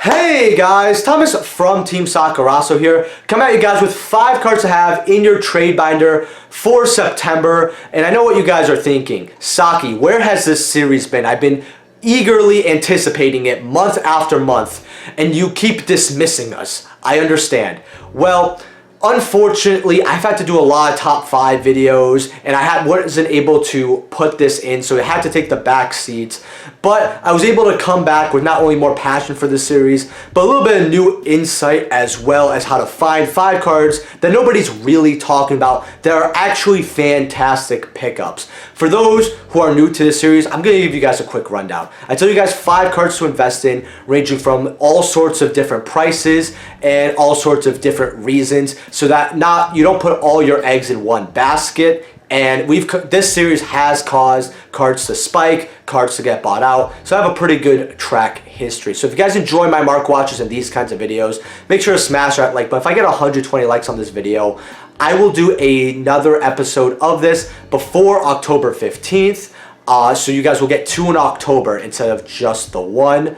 Hey guys, Thomas from Team Sakurazo here. Come at you guys with 5 cards to have in your trade binder for September. And I know what you guys are thinking. Saki, where has this series been? I've been eagerly anticipating it month after month, and you keep dismissing us. I understand. Well, unfortunately, I've had to do a lot of top 5 videos, and I wasn't able to put this in, so it had to take the back seat. But I was able to come back with not only more passion for this series, but a little bit of new insight as well as how to find 5 cards that nobody's really talking about that are actually fantastic pickups. For those who are new to this series, I'm going to give you guys a quick rundown. I tell you guys 5 cards to invest in, ranging from all sorts of different prices and all sorts of different reasons, so that you don't put all your eggs in one basket. And this series has caused cards to spike, cards to get bought out, so I have a pretty good track history. So if you guys enjoy my mark watches and these kinds of videos, make sure to smash that like button. If I get 120 likes on this video, I will do another episode of this before October 15th. So you guys will get 2 in October instead of just the 1.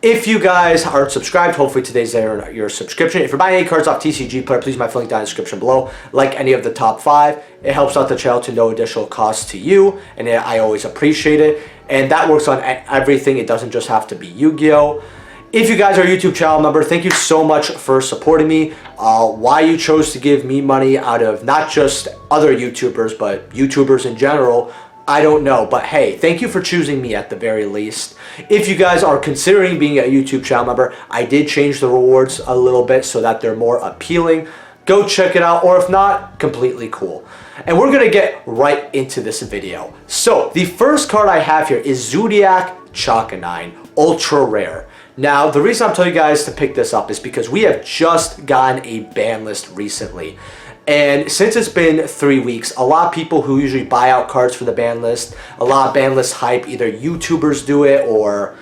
If you guys aren't subscribed, hopefully today's your subscription. If you're buying any cards off TCG Player, please my link down in the description below. Like any of the top 5. It helps out the channel to no additional cost to you, and I always appreciate it. And that works on everything. It doesn't just have to be Yu-Gi-Oh! If you guys are a YouTube channel member, thank you so much for supporting me. Why you chose to give me money out of not just other YouTubers, but YouTubers in general, I don't know, but hey, thank you for choosing me at the very least. If you guys are considering being a YouTube channel member, I did change the rewards a little bit so that they're more appealing. Go check it out, or if not, completely cool. And we're gonna get right into this video. So, the first card I have here is Zoodiac Chakanine, ultra rare. Now, the reason I'm telling you guys to pick this up is because we have just gotten a ban list recently. And since it's been 3 weeks, a lot of people who usually buy out cards for the ban list, a lot of ban list hype, either YouTubers do it or,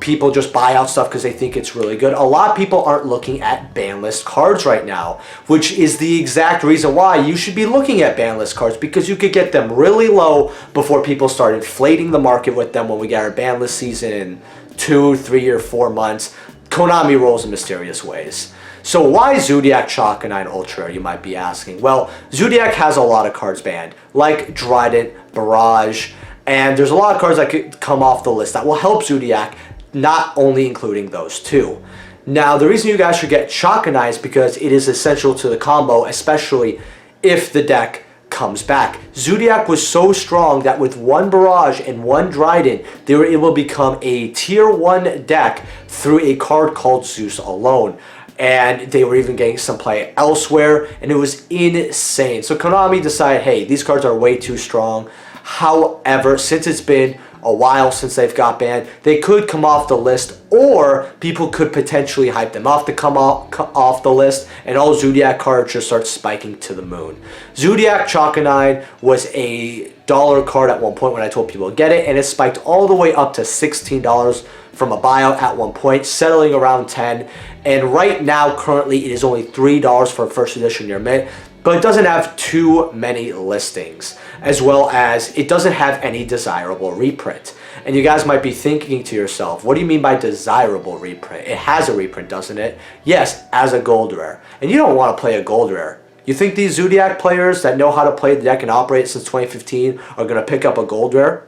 people just buy out stuff because they think it's really good. A lot of people aren't looking at ban list cards right now, which is the exact reason why you should be looking at ban list cards, because you could get them really low before people start inflating the market with them when we get our ban list season in 2, 3, or 4 months. Konami rolls in mysterious ways. So why Zoodiac Chakanine Ultra, you might be asking? Well, Zoodiac has a lot of cards banned, like Trident, Barrage, and there's a lot of cards that could come off the list that will help Zoodiac, not only including those 2. Now, the reason you guys should get Chakanine is because it is essential to the combo, especially if the deck comes back. Zoodiac was so strong that with 1 Barrage and 1 Trident, they were able to become a tier 1 deck through a card called Zeus alone. And they were even getting some play elsewhere, and it was insane. So Konami decided, hey, these cards are way too strong. However, since it's been a while since they've got banned, they could come off the list, or people could potentially hype them off to come off the list, and all Zoodiac cards just start spiking to the moon. Zoodiac Chakanine was a $1 card at one point when I told people to get it, and it spiked all the way up to $16 from a buyout at one point, settling around 10. And right now, currently, it is only $3 for a first edition near mint, but it doesn't have too many listings, as well as it doesn't have any desirable reprint. And you guys might be thinking to yourself, what do you mean by desirable reprint? It has a reprint, doesn't it? Yes, as a gold rare. And you don't want to play a gold rare. You think these Zoodiac players that know how to play the deck and operate since 2015 are going to pick up a gold rare?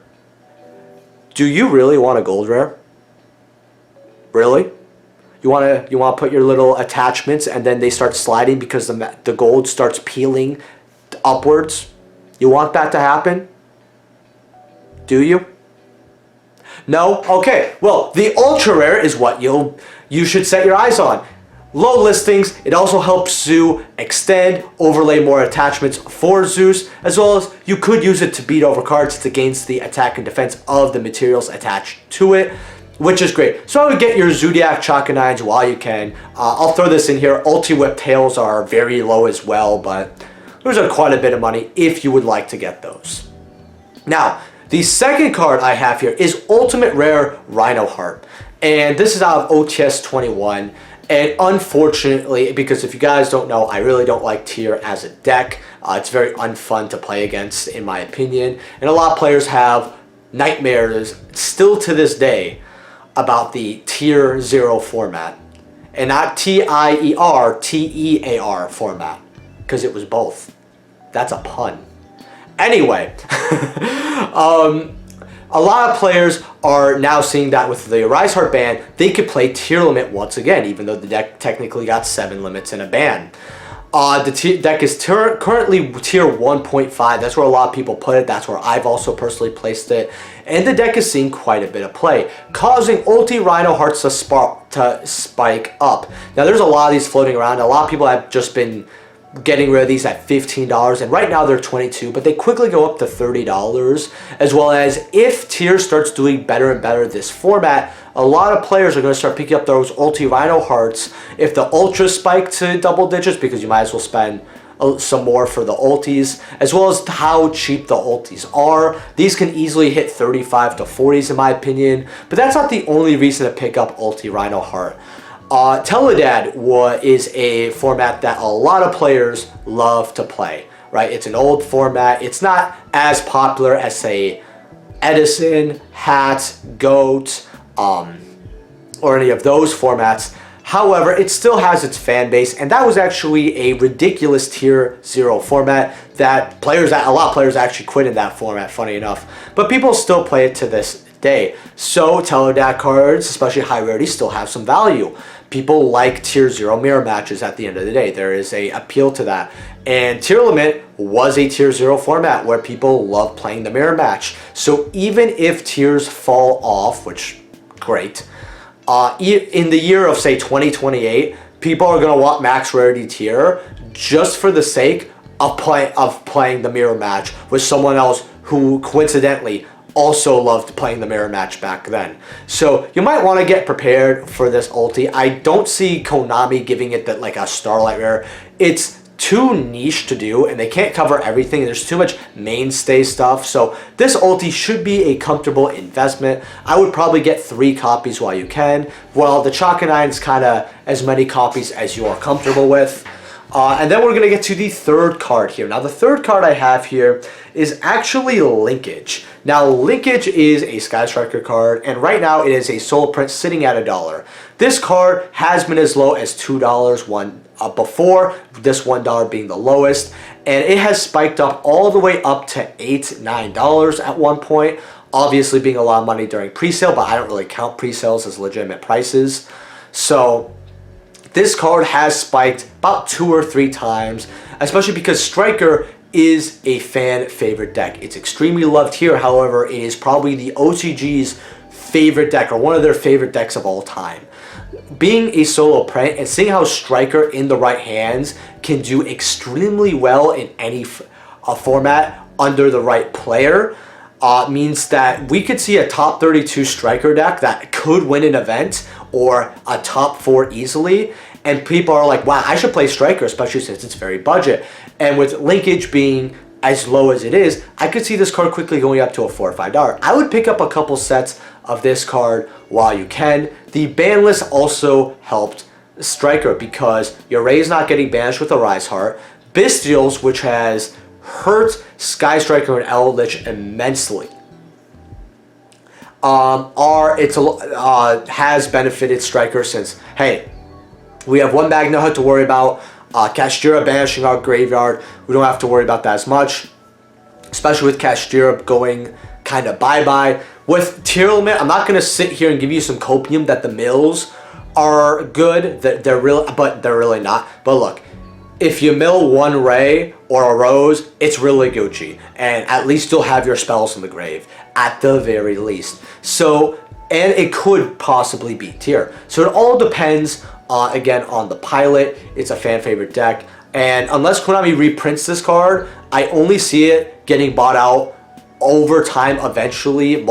Do you really want a gold rare? Really? You want to put your little attachments and then they start sliding because the gold starts peeling upwards? You want that to happen? Do you? No? Okay. Well, the ultra rare is what you should set your eyes on. Low listings. It also helps Zoo extend, overlay more attachments for Zeus, as well as you could use it to beat over cards to gain the attack and defense of the materials attached to it, which is great. So I would get your Zoodiac Chakanines while you can. I'll throw this in here. Ulti-Whip Tails are very low as well, but those are quite a bit of money if you would like to get those. Now, the second card I have here is Ultimate Rare Rhino Heart. And this is out of OTS 21. And unfortunately, because if you guys don't know, I really don't like Tier as a deck. It's very unfun to play against, in my opinion. And a lot of players have nightmares still to this day about the Tier 0 format. And not TIER, TEAR format. Because it was both. That's a pun. Anyway, a lot of players are now seeing that with the Arise Heart ban, they could play Tier Limit once again, even though the deck technically got 7 limits and a ban. The deck is currently Tier 1.5. That's where a lot of people put it. That's where I've also personally placed it. And the deck is seeing quite a bit of play, causing Ulti Rhino Hearts to spike up. Now, there's a lot of these floating around. A lot of people have just been getting rid of these at $15, and right now they're $22, but they quickly go up to $30, as well as if Tier starts doing better and better this format, a lot of players are going to start picking up those Ulti Rhino Hearts if the Ultras spike to double digits, because you might as well spend some more for the ultis, as well as how cheap the ultis are. These can easily hit 35 to 40s in my opinion, but that's not the only reason to pick up Ulti Rhino Heart. Teledad is a format that a lot of players love to play, right? It's an old format. It's not as popular as, say, Edison, Hat, Goat, or any of those formats. However, it still has its fan base, and that was actually a ridiculous Tier 0 format that a lot of players actually quit in that format, funny enough. But people still play it to this day. So Teledad cards, especially high rarity, still have some value. People like Tier 0 mirror matches at the end of the day. There is a appeal to that. And Tier Limit was a Tier 0 format where people love playing the mirror match. So even if tiers fall off, which, great, in the year of, say, 2028, people are going to want max rarity tier just for the sake of playing the mirror match with someone else who coincidentally also loved playing the mirror match back then. So you might want to get prepared for this ulti. I don't see Konami giving it that like a Starlight Rare. It's too niche to do, and they can't cover everything. There's too much mainstay stuff. So this ulti should be a comfortable investment. I would probably get 3 copies while you can. Well, the Chakanine is kind of as many copies as you are comfortable with. And then we're going to get to the third card here. Now, the third card I have here is actually Linkage. Now, Linkage is a Sky Striker card, and right now it is a solo print sitting at $1. This card has been as low as $2 before, this $1 being the lowest, and it has spiked up all the way up to $8, $9 at one point, obviously being a lot of money during pre-sale, but I don't really count pre-sales as legitimate prices. So this card has spiked about 2 or 3 times, especially because Striker is a fan favorite deck. It's extremely loved here, however, it is probably the OCG's favorite deck, or one of their favorite decks of all time. Being a solo print and seeing how Striker in the right hands can do extremely well in any format under the right player means that we could see a top 32 Striker deck that could win an event, or a top 4 easily, and people are like, wow, I should play Striker, especially since it's very budget. And with Linkage being as low as it is, I could see this card quickly going up to a $4 or $5. I would pick up a couple sets of this card while you can. The ban list also helped Striker because Ray is not getting banished with Arise Heart. Bystials, which has hurt Sky Striker and Eldritch immensely, has benefited Striker since, hey, we have 1 Magna Hut to worry about, Kashtira banishing our graveyard, we don't have to worry about that as much, especially with Kashtira going kind of bye-bye. With Tier Limit, I'm not going to sit here and give you some copium that the mills are good, that they're really not. But look, if you mill 1 Ray or a Rose, it's really Gucci, and at least you'll have your spells in the grave, at the very least. So, and it could possibly beat Tier. So it all depends, again, on the pilot. It's a fan favorite deck, and unless Konami reprints this card, I only see it getting bought out over time eventually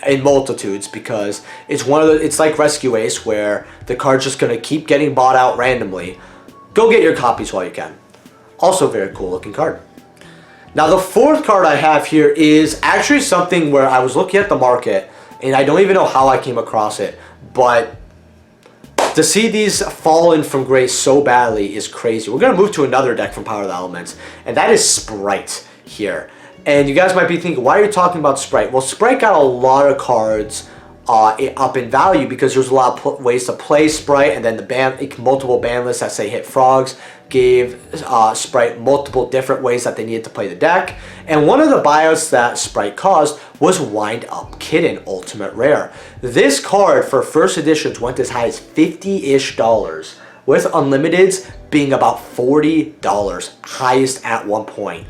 in multitudes, because it's it's like Rescue Ace, where the card's just going to keep getting bought out randomly. Go get your copies while you can. Also a very cool looking card. Now the fourth card I have here is actually something where I was looking at the market, and I don't even know how I came across it, but to see these fallen from grace so badly is crazy. We're going to move to another deck from Power of the Elements, and that is Sprite here. And you guys might be thinking, why are you talking about Sprite? Well, Sprite got a lot of cards it up in value because there's a lot of ways to play Sprite, and then the multiple ban lists that say hit frogs gave Sprite multiple different ways that they needed to play the deck. And one of the buyouts that Sprite caused was Wind Up Kitten Ultimate Rare. This card for first editions went as high as $50-ish, with unlimiteds being about $40, highest at one point.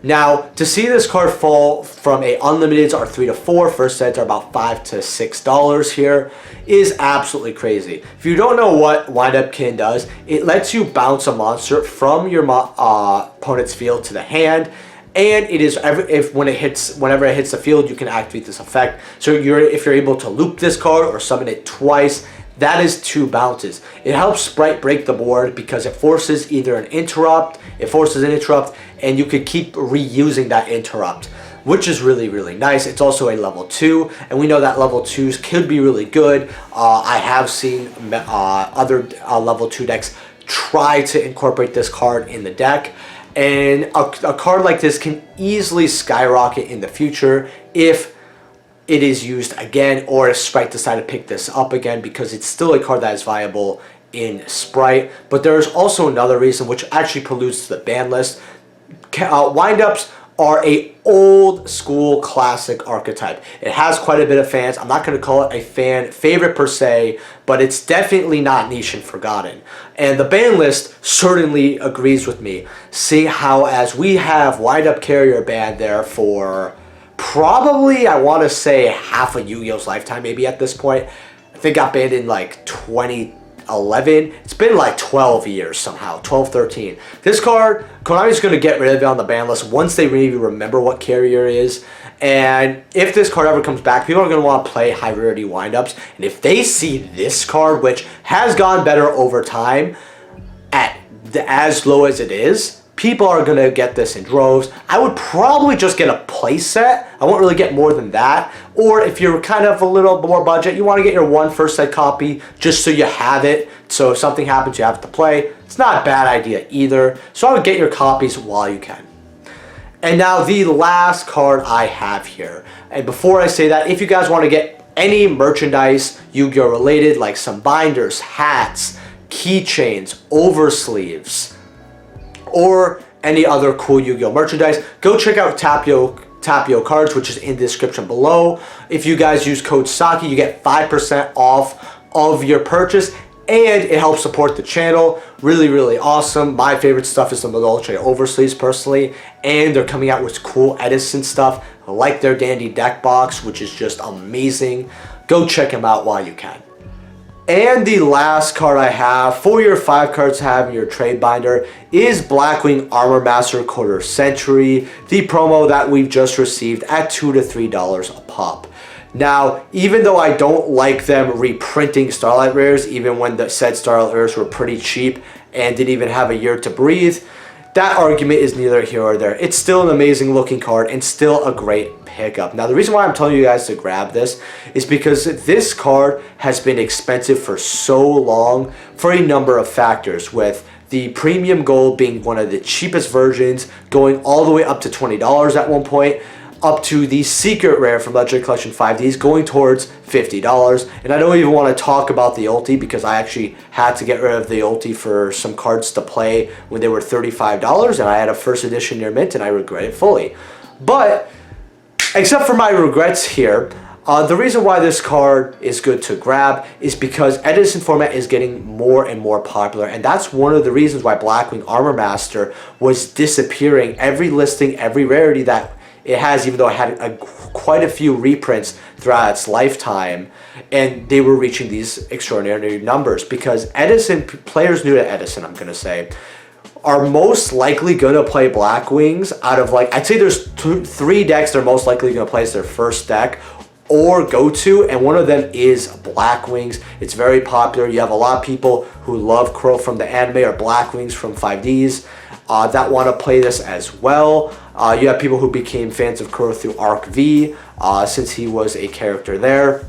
Now, to see this card fall from a unlimiteds are $3 to $4, first sets are about $5 to $6 here, is absolutely crazy. If you don't know what Wind Up Kitten does, it lets you bounce a monster from your opponent's field to the hand, and it is whenever it hits the field, you can activate this effect. So if you're able to loop this card or summon it twice, that is 2 bounces. It helps Sprite break the board because it forces either an interrupt, and you could keep reusing that interrupt, which is really, really nice. It's also a level 2, and we know that level 2s could be really good. I have seen other level 2 decks try to incorporate this card in the deck, and a card like this can easily skyrocket in the future if it is used again, or if Sprite decide to pick this up again, because it's still a card that is viable in Sprite. But there's also another reason, which actually preludes to the ban list. Wind-ups are a old school classic archetype. It has quite a bit of fans. I'm not going to call it a fan favorite per se, but it's definitely not niche and forgotten. And the ban list certainly agrees with me. See how, as we have Wind-Up Carrier banned there for probably, I want to say, half of Yu-Gi-Oh's lifetime, maybe at this point. I think it got banned in like 2011. It's been like 12 years somehow, 12, 13. This card, Konami's going to get rid of it on the ban list once they really remember what Carrier is. And if this card ever comes back, people are going to want to play high rarity windups. And if they see this card, which has gone better over time, at as low as it is, people are going to get this in droves. I would probably just get a play set. I won't really get more than that. Or if you're kind of a little more budget, you want to get your one first set copy just so you have it. So if something happens, you have to play. It's not a bad idea either. So I would get your copies while you can. And now the last card I have here. And before I say that, if you guys want to get any merchandise Yu-Gi-Oh related, like some binders, hats, keychains, oversleeves, or any other cool Yu-Gi-Oh merchandise, go check out Tapio Cards, which is in the description below. If you guys use code SAKI, you get 5% off of your purchase, and it helps support the channel. Really, really awesome. My favorite stuff is the Madolche oversleeves personally, and they're coming out with cool Edison stuff, like their Dandy deck box, which is just amazing. Go check them out while you can. And the last card I have for your 5 cards to have in your trade binder is Blackwing Armor Master Quarter Century, the promo that we've just received at $2 to $3 a pop. Now, even though I don't like them reprinting Starlight Rares, even when the said Starlight Rares were pretty cheap and didn't even have a year to breathe, that argument is neither here or there. It's still an amazing looking card and still a great pickup. Now, the reason why I'm telling you guys to grab this is because this card has been expensive for so long for a number of factors, with the premium gold being one of the cheapest versions, going all the way up to $20 at one point, up to the secret rare from Legendary Collection 5Ds going towards $50. And I don't even want to talk about the ulti, because I actually had to get rid of the ulti for some cards to play when they were $35, and I had a first edition near mint, and I regret it fully. But except for my regrets here, the reason why this card is good to grab is because Edison format is getting more and more popular, and that's one of the reasons why Blackwing Armor Master was disappearing. Every listing, every rarity that it has, even though it had quite a few reprints throughout its lifetime, and they were reaching these extraordinary numbers because Edison, players new to Edison, I'm going to say, are most likely going to play Blackwings out of, like, I'd say there's 3 decks they're most likely going to play as their first deck or go to, and one of them is Blackwings. It's very popular. You have a lot of people who love Crow from the anime or Blackwings from 5Ds that want to play this as well. You have people who became fans of Crow through Arc V, since he was a character there.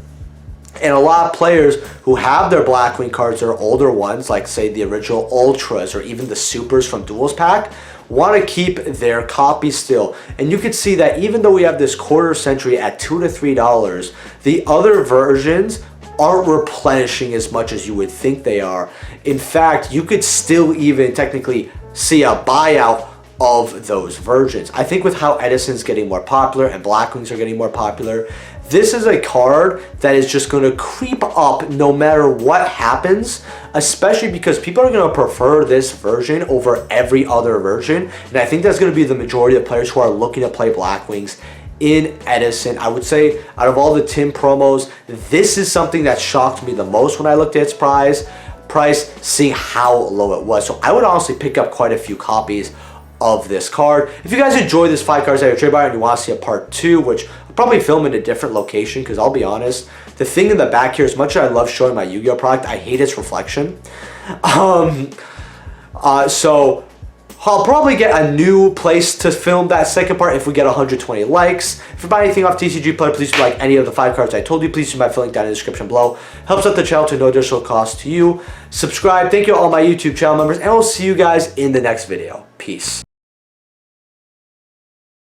And a lot of players who have their Blackwing cards are older ones, like say the original Ultras or even the Supers from Duels Pack, want to keep their copy still. And you can see that even though we have this quarter century at $2 to $3, the other versions aren't replenishing as much as you would think they are. In fact, you could still even technically see a buyout of those versions. I think with how Edison's getting more popular and Blackwings are getting more popular, this is a card that is just going to creep up no matter what happens, especially because people are going to prefer this version over every other version. And I think that's going to be the majority of players who are looking to play Blackwings in Edison. I would say out of all the Tim promos, this is something that shocked me the most when I looked at its price, seeing how low it was. So I would honestly pick up quite a few copies of this card. If you guys enjoy this 5 cards out of your trade buyer and you want to see a part 2, which I'll probably film in a different location, because I'll be honest, the thing in the back here, as much as I love showing my Yu-Gi-Oh product, I hate its reflection. So I'll probably get a new place to film that second part if we get 120 likes. If you buy anything off TCG Player, please do like any of the 5 cards I told you. Please use my link down in the description below. Helps out the channel to no additional cost to you. Subscribe. Thank you to all my YouTube channel members, and I'll see you guys in the next video. Peace.